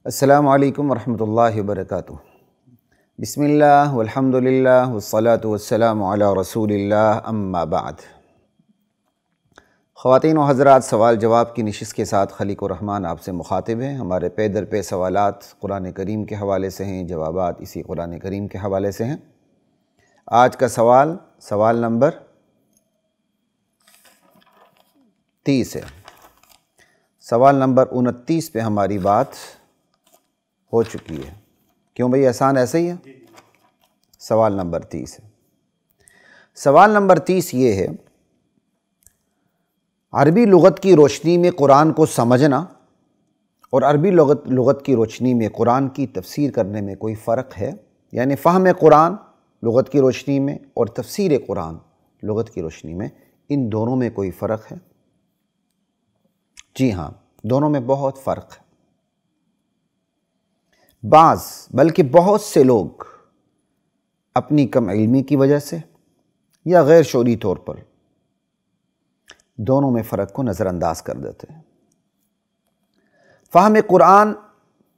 السلام علیکم ورحمۃ اللہ وبرکاتہ۔ بسم اللہ والحمد للہ والصلاة والسلام علی رسول اللہ، اما بعد۔ خواتین و حضرات، سوال جواب کی نشست کے ساتھ خلیق الرحمن آپ سے مخاطب ہیں۔ ہمارے پے در پے سوالات قرآن کریم کے حوالے سے ہیں، جوابات اسی قرآن کریم کے حوالے سے ہیں۔ آج کا سوال نمبر 30 ہے۔ سوال نمبر 29 پہ ہماری بات ہو چکی ہے۔ کیوں بھئی، آسان ایسے ہی ہے؟ سوال نمبر 30 ہے۔ سوال نمبر 30 یہ ہے، عربی لغت کی روشنی میں قرآن کو سمجھنا اور عربی لغت کی روشنی میں قرآن کی تفسیر کرنے میں کوئی فرق ہے؟ یعنی فہم قرآن لغت کی روشنی میں اور تفسیر قرآن لغت کی روشنی میں، ان دونوں میں کوئی فرق ہے؟ جی ہاں، دونوں میں بہت فرق ہے۔ بعض بلکہ بہت سے لوگ اپنی کم علمی کی وجہ سے یا غیر شعوری طور پر دونوں میں فرق کو نظر انداز کر دیتے ہیں۔ فہم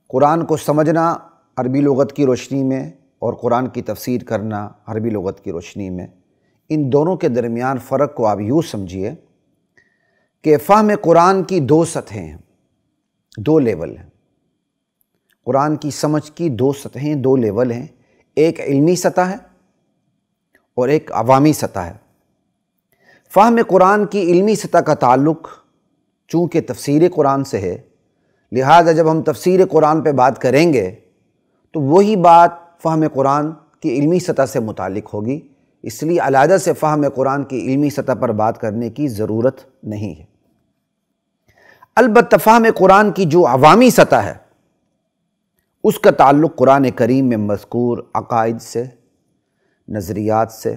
قرآن کو سمجھنا عربی لغت کی روشنی میں اور قرآن کی تفسیر کرنا عربی لغت کی روشنی میں، ان دونوں کے درمیان فرق کو آپ یوں سمجھیے کہ فہم قرآن کی دو سطحیں ہیں، دو لیول ہیں۔ قرآن کی سمجھ کی دو سطحیں، دو لیول ہیں، ایک علمی سطح ہے اور ایک عوامی سطح ہے۔ فہم قرآن کی علمی سطح کا تعلق چونکہ تفسیر قرآن سے ہے، لہذا جب ہم تفسیر قرآن پہ بات کریں گے تو وہی بات فہم قرآن کی علمی سطح سے متعلق ہوگی، اس لیے علیحدہ سے فہم قرآن کی علمی سطح پر بات کرنے کی ضرورت نہیں ہے۔ البتہ فہم قرآن کی جو عوامی سطح ہے، اس کا تعلق قرآن کریم میں مذکور عقائد سے، نظریات سے،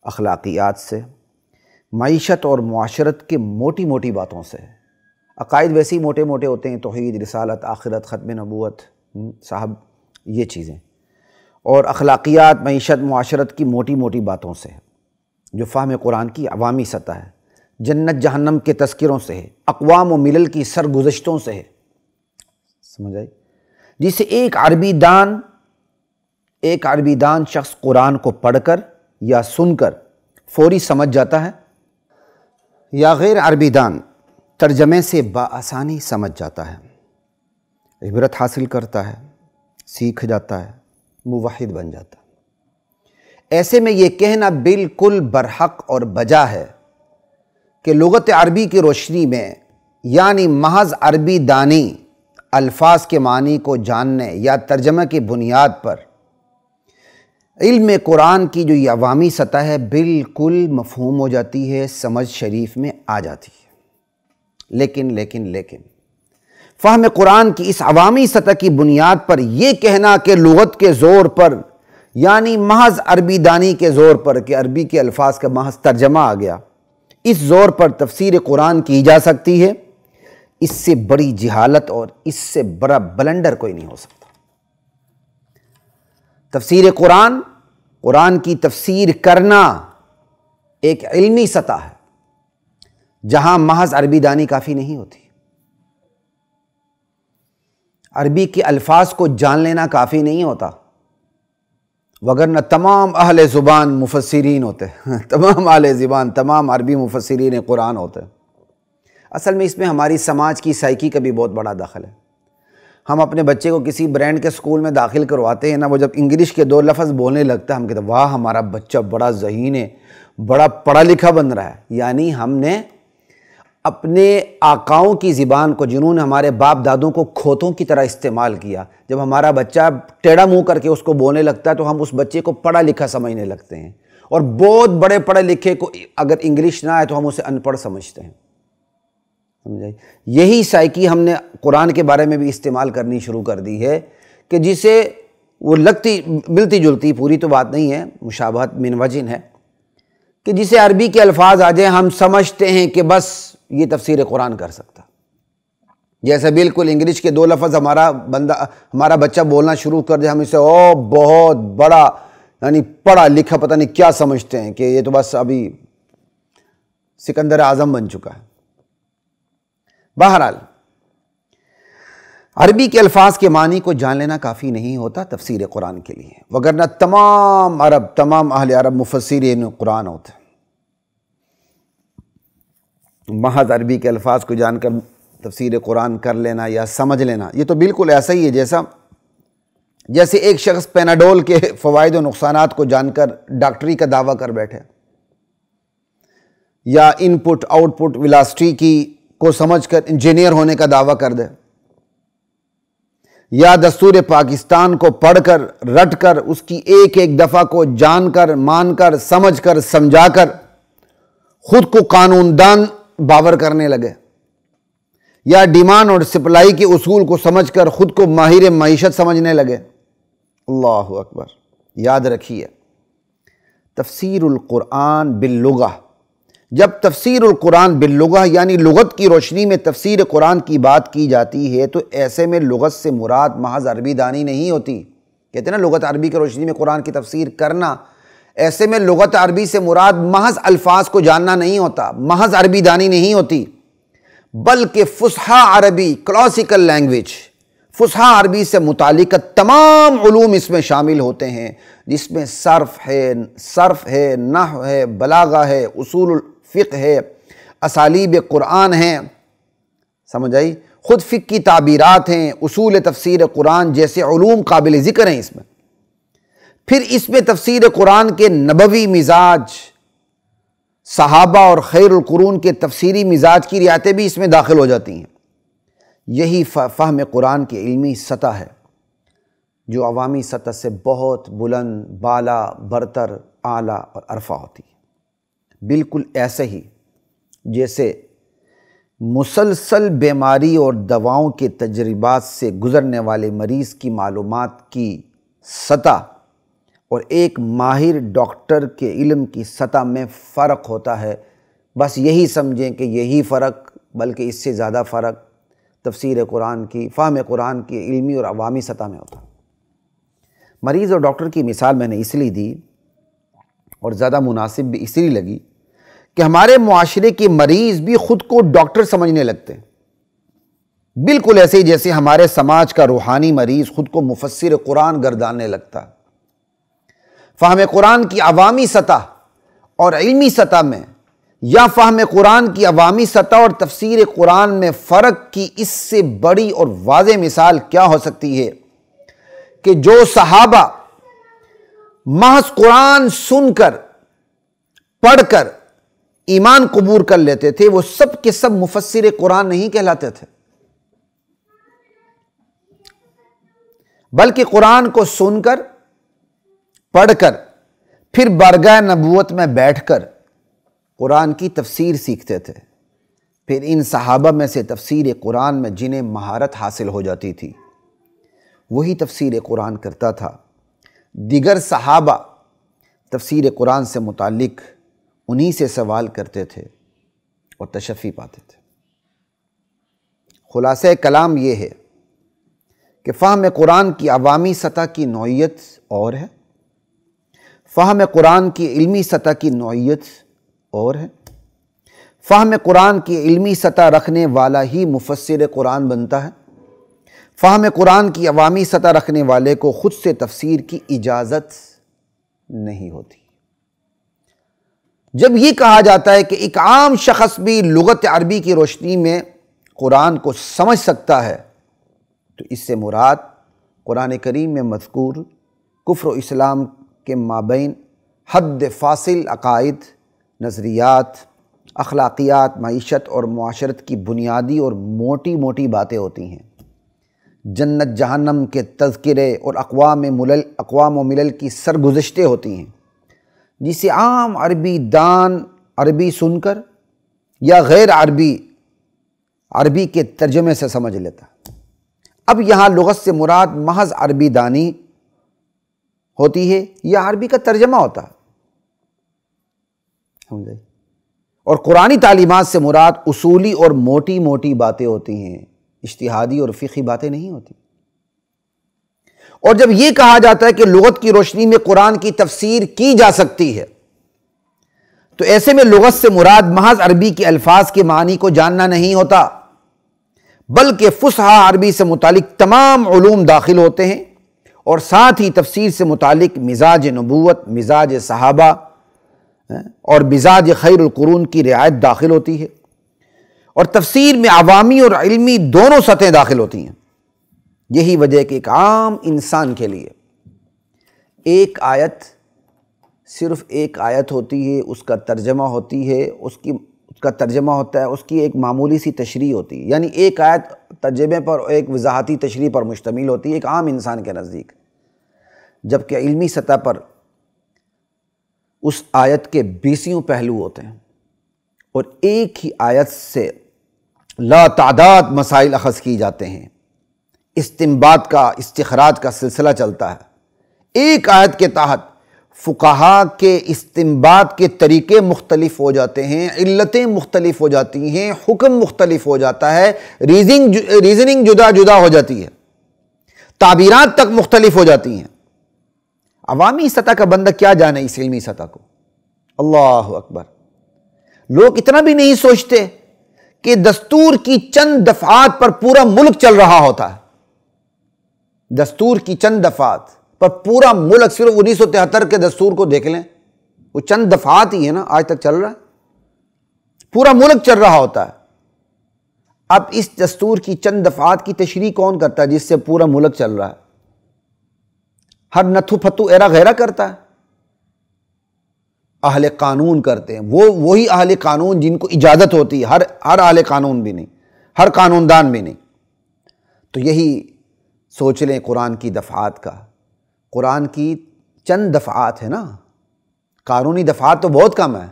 اخلاقیات سے، معیشت اور معاشرت کے موٹی موٹی باتوں سے ہے۔ عقائد ویسے ہی موٹے موٹے ہوتے ہیں، توحید، رسالت، آخرت، ختم نبوت، صاحب یہ چیزیں، اور اخلاقیات، معیشت، معاشرت کی موٹی موٹی باتوں سے ہے، جو فہم قرآن کی عوامی سطح ہے۔ جنت جہنم کے تذکروں سے ہے، اقوام و ملل کی سرگزشتوں سے ہے۔ سمجھ آئی؟ جسے ایک عربی دان شخص قرآن کو پڑھ کر یا سن کر فوری سمجھ جاتا ہے، یا غیر عربی دان ترجمے سے بآسانی سمجھ جاتا ہے، عبرت حاصل کرتا ہے، سیکھ جاتا ہے، موحد بن جاتا ہے۔ ایسے میں یہ کہنا بالکل برحق اور بجا ہے کہ لغت عربی کی روشنی میں، یعنی محض عربی دانی، الفاظ کے معنی کو جاننے یا ترجمہ کی بنیاد پر علم قرآن کی جو یہ عوامی سطح ہے بالکل مفہوم ہو جاتی ہے، سمجھ شریف میں آ جاتی ہے۔ لیکن فہم قرآن کی اس عوامی سطح کی بنیاد پر یہ کہنا کہ لغت کے زور پر، یعنی محض عربی دانی کے زور پر کہ عربی کے الفاظ کا محض ترجمہ آ گیا، اس زور پر تفسیر قرآن کی جا سکتی ہے، اس سے بڑی جہالت اور اس سے بڑا بلنڈر کوئی نہیں ہو سکتا۔ تفسیر قرآن کی تفسیر کرنا ایک علمی سطح ہے، جہاں محض عربی دانی کافی نہیں ہوتی۔ عربی کے الفاظ کو جان لینا کافی نہیں ہوتا، وگرنہ تمام اہل زبان مفسرین ہوتے ہیں، تمام اہل زبان، تمام عربی مفسرین قرآن ہوتے ہیں۔ اصل میں اس میں ہماری سماج کی سائیکی کا بھی بہت بڑا دخل ہے۔ ہم اپنے بچے کو کسی برانڈ کے اسکول میں داخل کرواتے ہیں نا، وہ جب انگلش کے دو لفظ بولنے لگتا ہے، ہم کہتے ہیں واہ ہمارا بچہ بڑا ذہین ہے، بڑا پڑھا لکھا بن رہا ہے۔ یعنی ہم نے اپنے آقاؤں کی زبان کو، جنہوں نے ہمارے باپ دادوں کو کھوتوں کی طرح استعمال کیا، جب ہمارا بچہ ٹیڑھا منہ کر کے اس کو بولنے لگتا ہے تو ہم اس بچے کو پڑھا لکھا سمجھنے لگتے ہیں، اور بہت بڑے پڑھے لکھے کو اگر انگلش نہ آئے تو ہم اسے ان پڑھ سمجھتے ہیں۔ یہی سائیکی ہم نے قرآن کے بارے میں بھی استعمال کرنی شروع کر دی ہے، کہ جسے وہ لگتی ملتی جلتی، پوری تو بات نہیں ہے، مشابہت من وجہ ہے، کہ جسے عربی کے الفاظ آ جائیں ہم سمجھتے ہیں کہ بس یہ تفسیر قرآن کر سکتا۔ جیسے بالکل انگلش کے دو لفظ ہمارا بچہ بولنا شروع کر دے، ہم اسے بہت بڑا یعنی پڑھا لکھا پتہ نہیں کیا سمجھتے ہیں، کہ یہ تو بس ابھی سکندر اعظم بن چکا ہے۔ بہرحال عربی کے الفاظ کے معنی کو جان لینا کافی نہیں ہوتا تفسیر قرآن کے لیے، وگرنہ تمام اہل عرب مفسرین قرآن ہوتے ہیں۔ محض عربی کے الفاظ کو جان کر تفسیر قرآن کر لینا یا سمجھ لینا، یہ تو بالکل ایسا ہی ہے جیسے ایک شخص پیناڈول کے فوائد و نقصانات کو جان کر ڈاکٹری کا دعویٰ کر بیٹھے، یا ان پٹ آؤٹ پٹ ویلاسٹی کو سمجھ کر انجینئر ہونے کا دعویٰ کر دے، یا دستور پاکستان کو پڑھ کر رٹ کر اس کی ایک دفعہ کو جان کر مان کر سمجھ کر سمجھا کر خود کو قانون دان باور کرنے لگے، یا ڈیمانڈ اور سپلائی کے اصول کو سمجھ کر خود کو ماہر معیشت سمجھنے لگے۔ اللہ اکبر! یاد رکھیے، تفسیر القرآن باللغہ، جب تفسیر القرآن باللغہ یعنی لغت کی روشنی میں تفسیر قرآن کی بات کی جاتی ہے تو ایسے میں لغت سے مراد محض عربی دانی نہیں ہوتی۔ کہتے ہیں نا لغت عربی کی روشنی میں قرآن کی تفسیر کرنا، ایسے میں لغت عربی سے مراد محض الفاظ کو جاننا نہیں ہوتا، محض عربی دانی نہیں ہوتی، بلکہ فصحی عربی، کلاسیکل لینگویج، فصحی عربی سے متعلق تمام علوم اس میں شامل ہوتے ہیں، جس میں صرف ہے، نحو ہے، بلاغہ ہے، اصول الفقہ ہے، اسالیب قرآن ہیں، سمجھ آئی؟ خود فقہ کی تعبیرات ہیں، اصول تفسیر قرآن جیسے علوم قابل ذکر ہیں اس میں۔ پھر اس میں تفسیر قرآن کے نبوی مزاج، صحابہ اور خیر القرون کے تفسیری مزاج کی رعایتیں بھی اس میں داخل ہو جاتی ہیں۔ یہی فہم قرآن کی علمی سطح ہے جو عوامی سطح سے بہت بلند، بالا، برتر، اعلیٰ اور عرفہ ہوتی ہے۔ بالکل ایسے ہی جیسے مسلسل بیماری اور دواؤں کے تجربات سے گزرنے والے مریض کی معلومات کی سطح اور ایک ماہر ڈاکٹر کے علم کی سطح میں فرق ہوتا ہے، بس یہی سمجھیں کہ یہی فرق، بلکہ اس سے زیادہ فرق تفسیر قرآن کی، فہم قرآن کی علمی اور عوامی سطح میں ہوتا ہے۔ مریض اور ڈاکٹر کی مثال میں نے اس لیے دی اور زیادہ مناسب بھی اس لیے لگی کہ ہمارے معاشرے کے مریض بھی خود کو ڈاکٹر سمجھنے لگتے ہیں، بالکل ایسے ہی جیسے ہمارے سماج کا روحانی مریض خود کو مفسر قرآن گرداننے لگتا ہے۔ فہم قرآن کی عوامی سطح اور علمی سطح میں، یا فہم قرآن کی عوامی سطح اور تفسیر قرآن میں فرق کی اس سے بڑی اور واضح مثال کیا ہو سکتی ہے کہ جو صحابہ محض قرآن سن کر پڑھ کر ایمان قبول کر لیتے تھے، وہ سب کے سب مفسر قرآن نہیں کہلاتے تھے، بلکہ قرآن کو سن کر پڑھ کر پھر بارگاہ نبوت میں بیٹھ کر قرآن کی تفسیر سیکھتے تھے۔ پھر ان صحابہ میں سے تفسیر قرآن میں جنہیں مہارت حاصل ہو جاتی تھی وہی تفسیر قرآن کرتا تھا، دیگر صحابہ تفسیر قرآن سے متعلق انہی سے سوال کرتے تھے اور تشفی پاتے تھے۔ خلاصہ کلام یہ ہے کہ فہم قرآن کی عوامی سطح کی نوعیت اور ہے، فہم قرآن کی علمی سطح کی نوعیت اور ہے۔ فہم قرآن کی علمی سطح رکھنے والا ہی مفسر قرآن بنتا ہے، فہم قرآن کی عوامی سطح رکھنے والے کو خود سے تفسیر کی اجازت نہیں ہوتی۔ جب یہ کہا جاتا ہے کہ ایک عام شخص بھی لغت عربی کی روشنی میں قرآن کو سمجھ سکتا ہے تو اس سے مراد قرآن کریم میں مذکور کفر و اسلام کے مابین حد فاصل عقائد، نظریات، اخلاقیات، معیشت اور معاشرت کی بنیادی اور موٹی موٹی باتیں ہوتی ہیں۔ جنت جہنم کے تذکرے اور اقوام و ملل کی سرگزشتیں ہوتی ہیں، جسے عام عربی دان عربی سن کر یا غیر عربی کے ترجمے سے سمجھ لیتا۔ اب یہاں لغت سے مراد محض عربی دانی ہوتی ہے یا عربی کا ترجمہ ہوتا ہے، سمجھے؟ اور قرآنی تعلیمات سے مراد اصولی اور موٹی موٹی باتیں ہوتی ہیں، اجتہادی اور فقہی باتیں نہیں ہوتی۔ اور جب یہ کہا جاتا ہے کہ لغت کی روشنی میں قرآن کی تفسیر کی جا سکتی ہے تو ایسے میں لغت سے مراد محض عربی کے الفاظ کے معنی کو جاننا نہیں ہوتا، بلکہ فصحی عربی سے متعلق تمام علوم داخل ہوتے ہیں، اور ساتھ ہی تفسیر سے متعلق مزاج نبوت، مزاج صحابہ اور مزاج خیر القرون کی رعایت داخل ہوتی ہے، اور تفسیر میں عوامی اور علمی دونوں سطحیں داخل ہوتی ہیں۔ یہی وجہ ہے کہ ایک عام انسان کے لیے ایک آیت، صرف ایک آیت ہوتی ہے، اس کا ترجمہ ہوتی ہے، اس کا ترجمہ ہوتا ہے، اس کی ایک معمولی سی تشریح ہوتی ہے، یعنی ایک آیت ترجمے پر اور ایک وضاحتی تشریح پر مشتمل ہوتی ہے ایک عام انسان کے نزدیک، جبکہ علمی سطح پر اس آیت کے 20 پہلو ہوتے ہیں، اور ایک ہی آیت سے لا تعداد مسائل اخذ کی جاتے ہیں، استنباط کا، استخراج کا سلسلہ چلتا ہے۔ ایک آیت کے تحت فقہا کے استنباط کے طریقے مختلف ہو جاتے ہیں، علتیں مختلف ہو جاتی ہیں، حکم مختلف ہو جاتا ہے، ریزننگ جدا جدا ہو جاتی ہے، تعبیرات تک مختلف ہو جاتی ہیں۔ عوامی سطح کا بندہ کیا جانے اس علمی سطح کو؟ اللہ اکبر! لوگ اتنا بھی نہیں سوچتے کہ دستور کی چند دفعات پر پورا ملک چل رہا ہوتا ہے۔ دستور کی چند دفعات پر پورا ملک، صرف 1973 کے دستور کو دیکھ لیں، وہ چند دفعات ہی ہے نا، آج تک چل رہا ہے، پورا ملک چل رہا ہوتا ہے۔ اب اس دستور کی چند دفعات کی تشریح کون کرتا ہے جس سے پورا ملک چل رہا ہے؟ ہر نتھو پھتو ایرا غیرہ کرتا ہے، اہل قانون کرتے ہیں، وہی اہل قانون جن کو اجازت ہوتی ہے، ہر اہل قانون بھی نہیں، ہر قانون دان بھی نہیں۔ تو یہی سوچ لیں قرآن کی دفعات کا، قرآن کی چند دفعات ہے نا، قانونی دفعات تو بہت کم ہے،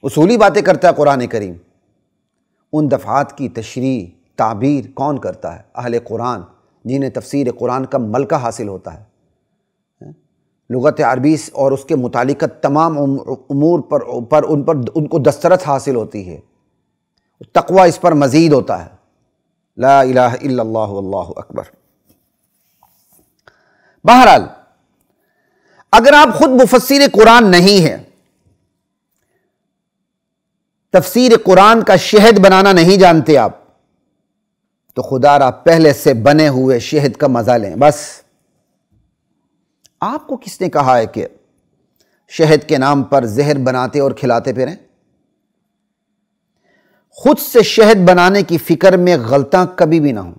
اصولی باتیں کرتا ہے قرآن کریم، ان دفعات کی تشریح، تعبیر کون کرتا ہے؟ اہل قرآن، جنہیں تفسیر قرآن کا ملکہ حاصل ہوتا ہے، لغت عربی اور اس کے متعلقہ تمام امور پر ان کو دسترس حاصل ہوتی ہے، تقوی اس پر مزید ہوتا ہے۔ لا الہ الا اللہ واللہ اکبر۔ بہرحال اگر آپ خود مفسر قرآن نہیں ہیں، تفسیر قرآن کا شہد بنانا نہیں جانتے آپ، تو خدا را پہلے سے بنے ہوئے شہد کا مزہ لیں بس۔ آپ کو کس نے کہا ہے کہ شہد کے نام پر زہر بناتے اور کھلاتے پھریں؟ خود سے شہد بنانے کی فکر میں غلطاں کبھی بھی نہ ہوں۔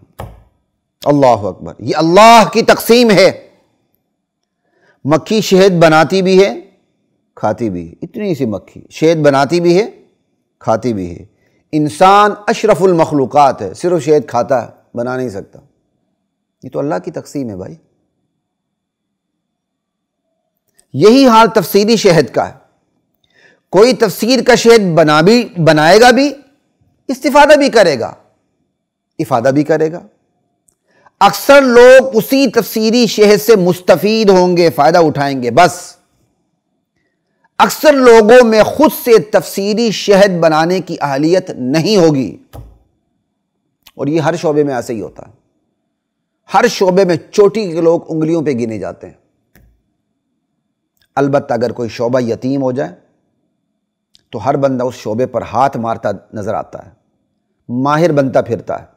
اللہ اکبر! یہ اللہ کی تقسیم ہے۔ مکھی شہد بناتی بھی ہے، کھاتی بھی ہے، اتنی سی مکھی شہد بناتی بھی ہے، کھاتی بھی ہے۔ انسان اشرف المخلوقات ہے، صرف شہد کھاتا ہے، بنا نہیں سکتا۔ یہ تو اللہ کی تقسیم ہے بھائی۔ یہی حال تفسیری شہد کا ہے۔ کوئی تفسیر کا شہد بنائے گا بھی، استفادہ بھی کرے گا، افادہ بھی کرے گا۔ اکثر لوگ اسی تفسیری شہد سے مستفید ہوں گے، فائدہ اٹھائیں گے بس۔ اکثر لوگوں میں خود سے تفسیری شہد بنانے کی اہلیت نہیں ہوگی، اور یہ ہر شعبے میں ایسے ہی ہوتا ہے۔ ہر شعبے میں چوٹی کے لوگ انگلیوں پہ گنے جاتے ہیں۔ البتہ اگر کوئی شعبہ یتیم ہو جائے تو ہر بندہ اس شعبے پر ہاتھ مارتا نظر آتا ہے، ماہر بنتا پھرتا ہے۔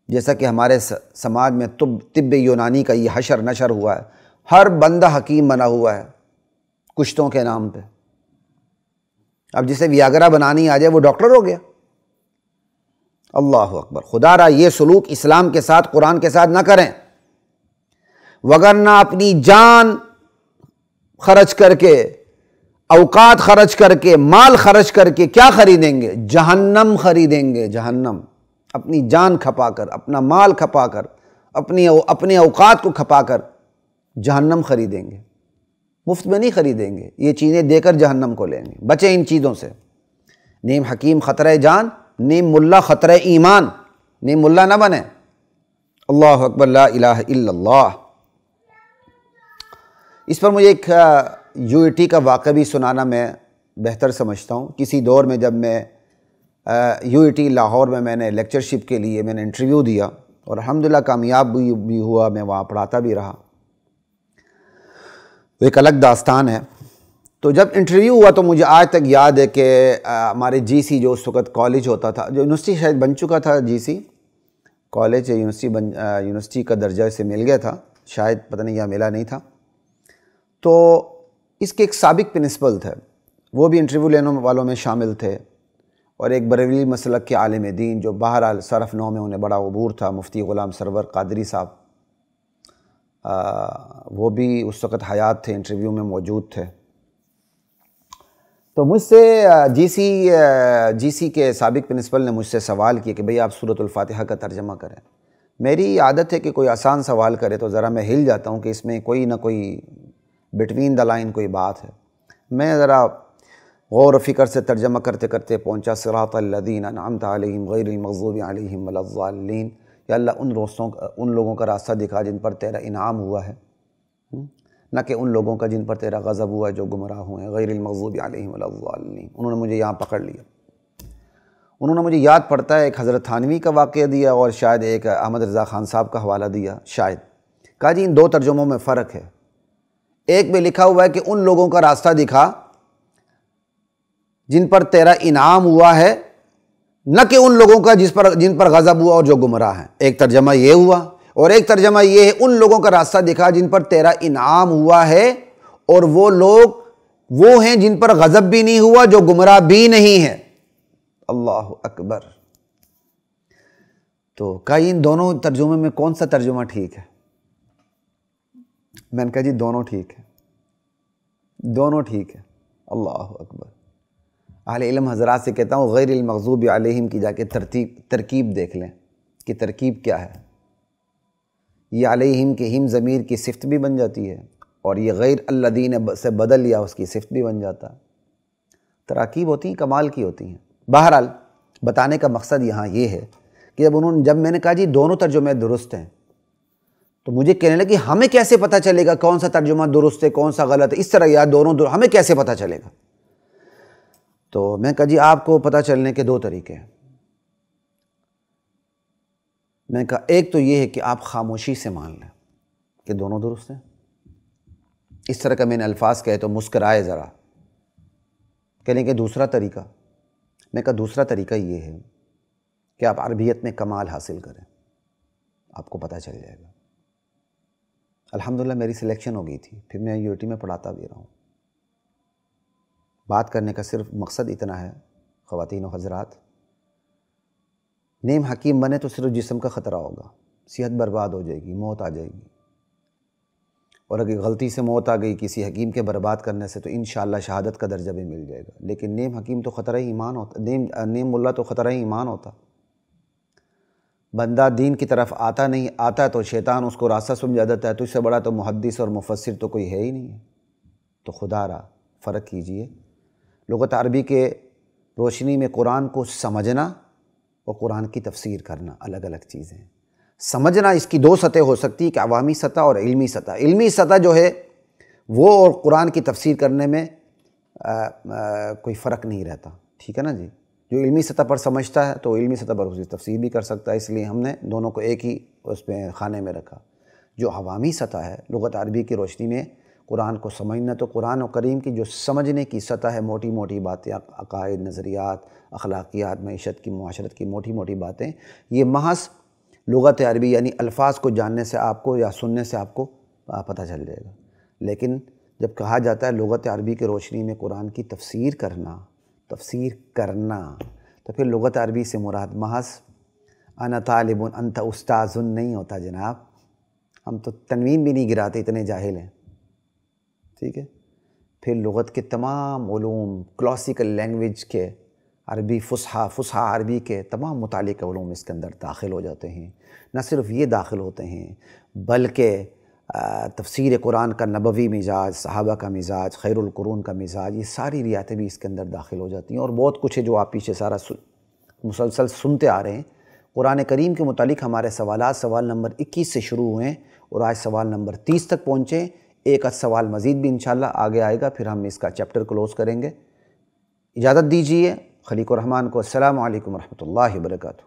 جیسا کہ ہمارے سماج میں طب یونانی کا یہ حشر نشر ہوا ہے، ہر بندہ حکیم بنا ہوا ہے کشتوں کے نام پہ۔ اب جسے ویاگرا بنانی آ جائے وہ ڈاکٹر ہو گیا۔ اللہ اکبر! خدا را یہ سلوک اسلام کے ساتھ، قرآن کے ساتھ نہ کریں، وگرنہ اپنی جان خرچ کر کے، اوقات خرچ کر کے، مال خرچ کر کے کیا خریدیں گے؟ جہنم خریدیں گے، جہنم۔ اپنی جان کھپا کر، اپنا مال کھپا کر، اپنے اوقات کو کھپا کر جہنم خریدیں گے، مفت میں نہیں خریدیں گے، یہ چیزیں دے کر جہنم کو لیں گے۔ بچیں ان چیزوں سے۔ نیم حکیم خطرہ جان، نیم ملا خطرہ ایمان، نیم ملا نہ بنے۔ اللہ اکبر! لا الہ الا اللہ۔ اس پر مجھے ایک یو ای ٹی کا واقعہ بھی سنانا میں بہتر سمجھتا ہوں۔ کسی دور میں جب میں یو ای ٹی لاہور میں نے لیکچرشپ کے لیے میں نے انٹرویو دیا، اور الحمدللہ کامیاب بھی ہوا، میں وہاں پڑھاتا بھی رہا، وہ ایک الگ داستان ہے۔ تو جب انٹرویو ہوا تو مجھے آج تک یاد ہے کہ ہمارے جی سی جو اس وقت کالج ہوتا تھا، جو یونیورسٹی شاید بن چکا تھا جی سی، کالج یا یونیورسٹی کا درجہ اسے مل گیا تھا، شاید پتہ نہیں یا ملا نہیں تھا. تو اس کے ایک سابق پرنسپل تھے، وہ بھی انٹرویو لینے والوں میں شامل تھے، اور ایک بریلوی مسلک کے عالم دین جو بہرحال صرف نو میں انہیں بڑا عبور تھا، مفتی غلام سرور قادری صاحب، وہ بھی اس وقت حیات تھے، انٹرویو میں موجود تھے. تو مجھ سے جی سی کے سابق پرنسپل نے مجھ سے سوال کیا کہ بھئی آپ سورۃ الفاتحہ کا ترجمہ کریں. میری عادت ہے کہ کوئی آسان سوال کرے تو ذرا میں ہل جاتا ہوں کہ اس میں کوئی نہ کوئی بٹوین دا لائن کوئی بات ہے. میں ذرا غور و فکر سے ترجمہ کرتے کرتے پہنچا صراط الذین انعمت علیہم غیر المغضوب علیہم ولا الضالین. یا اللہ ان لوگوں کا راستہ دکھا جن پر تیرا انعام ہوا ہے، نہ کہ ان لوگوں کا جن پر تیرا غضب ہوا ہے جو گمراہ ہوئے ہیں، غیر المغضوب علیہم ولا الضالین. انہوں نے مجھے یہاں پکڑ لیا. انہوں نے مجھے یاد پڑتا ہے ایک حضرت تھانوی کا واقعہ دیا اور شاید ایک احمد رضا خان صاحب کا حوالہ دیا شاید. کہا جی ان دو ترجموں میں فرق ہے. ایک میں لکھا ہوا ہے کہ ان لوگوں کا راستہ دکھا جن پر تیرا انعام ہوا ہے، نہ کہ ان لوگوں کا جن پر غضب ہوا اور جو گمراہ ہیں. ایک ترجمہ یہ ہوا، اور ایک ترجمہ یہ ہے ان لوگوں کا راستہ دکھا جن پر تیرا انعام ہوا ہے، اور وہ لوگ وہ ہیں جن پر غضب بھی نہیں ہوا، جو گمراہ بھی نہیں ہے. اللہ اکبر. تو کہا ان دونوں ترجمے میں کون سا ترجمہ ٹھیک ہے؟ میں نے کہا جی دونوں ٹھیک ہے، دونوں ٹھیک ہے. اللہ اکبر. اہل علم حضرات سے کہتا ہوں غیر المغضوب علیہم کی جا کے ترکیب دیکھ لیں کہ ترکیب کیا ہے. یہ علیہم کے ہم ضمیر کی صفت بھی بن جاتی ہے، اور یہ غیر الذین سے بدل لیا اس کی صفت بھی بن جاتا ہے. تراکیب ہوتی ہیں، کمال کی ہوتی ہیں. بہرحال بتانے کا مقصد یہاں یہ ہے کہ جب میں نے کہا جی دونوں ترجمے درست ہیں، تو مجھے کہنے لگے ہمیں کیسے پتہ چلے گا کون سا ترجمہ درست ہے کون سا غلط ہے، اس طرح یا دونوں ہمیں کیسے پتہ چلے گا؟ تو میں کہا جی آپ کو پتہ چلنے کے دو طریقے ہیں. میں نے کہا ایک تو یہ ہے کہ آپ خاموشی سے مان لیں کہ دونوں درست ہیں. اس طرح کا میں نے الفاظ کہے تو مسکرائے ذرا، کہنے کہ دوسرا طریقہ. میں کہا دوسرا طریقہ یہ ہے کہ آپ عربیت میں کمال حاصل کریں، آپ کو پتہ چل جائے گا. الحمدللہ میری سلیکشن ہو گئی تھی، پھر میں یونیورسٹی میں پڑھاتا بھی رہا ہوں. بات کرنے کا صرف مقصد اتنا ہے خواتین و حضرات، نیم حکیم بنے تو صرف جسم کا خطرہ ہوگا، صحت برباد ہو جائے گی، موت آ جائے گی. اور اگر غلطی سے موت آ گئی کسی حکیم کے برباد کرنے سے تو انشاءاللہ شہادت کا درجہ بھی مل جائے گا. لیکن نیم حکیم تو خطرہ ہی ایمان ہوتا، نیم ملا تو خطرہ ہی ایمان ہوتا. بندہ دین کی طرف آتا نہیں، آتا ہے تو شیطان اس کو راستہ سمجھا دیتا ہے، تو اس سے بڑا تو محدث اور مفسر تو کوئی ہے ہی نہیں ہے. تو خدا را فرق کیجئے. لغت عربی کے روشنی میں قرآن کو سمجھنا اور قرآن کی تفسیر کرنا الگ الگ چیزیں ہیں. سمجھنا اس کی دو سطح ہو سکتی ہے کہ عوامی سطح اور علمی سطح. علمی سطح جو ہے وہ اور قرآن کی تفسیر کرنے میں کوئی فرق نہیں رہتا، ٹھیک ہے نا جی. جو علمی سطح پر سمجھتا ہے تو علمی سطح پر اس کی تفسیر بھی کر سکتا ہے، اس لیے ہم نے دونوں کو ایک ہی اس میں خانے میں رکھا. جو عوامی سطح ہے لغت عربی کی روشنی میں قرآن کو سمجھنا، تو قرآن و کریم کی جو سمجھنے کی سطح ہے، موٹی موٹی باتیں، عقائد، نظریات، اخلاقیات، معیشت کی، معاشرت کی موٹی موٹی باتیں، یہ محض لغت عربی یعنی الفاظ کو جاننے سے آپ کو یا سننے سے آپ کو پتہ چل جائے گا. لیکن جب کہا جاتا ہے لغت عربی کی روشنی میں قرآن کی تفسیر کرنا تو پھر لغت عربی سے مراد محض انا طالب انت استاذ نہیں ہوتا جناب. ہم تو تنوین بھی نہیں گراتے، اتنے جاہل ہیں، ٹھیک ہے. پھر لغت کے تمام علوم، کلاسیکل لینگویج کے، عربی فصحیٰ عربی کے تمام متعلق علوم اس کے اندر داخل ہو جاتے ہیں. نہ صرف یہ داخل ہوتے ہیں بلکہ تفسیر قرآن کا نبوی مزاج، صحابہ کا مزاج، خیر القرون کا مزاج، یہ ساری ریاتیں بھی اس کے اندر داخل ہو جاتی ہیں. اور بہت کچھ ہے جو آپ پیچھے سارا مسلسل سنتے آ رہے ہیں. قرآن کریم کے متعلق ہمارے سوالات سوال نمبر 21 سے شروع ہوئے ہیں اور آج سوال نمبر 30 تک پہنچے. ایک سوال مزید بھی انشاءاللہ آگے آئے گا، پھر ہم اس کا چیپٹر کلوز کریں گے. اجازت دیجیے خلیق الرحمن کو. السلام علیکم ورحمۃ اللہ وبرکاتہ.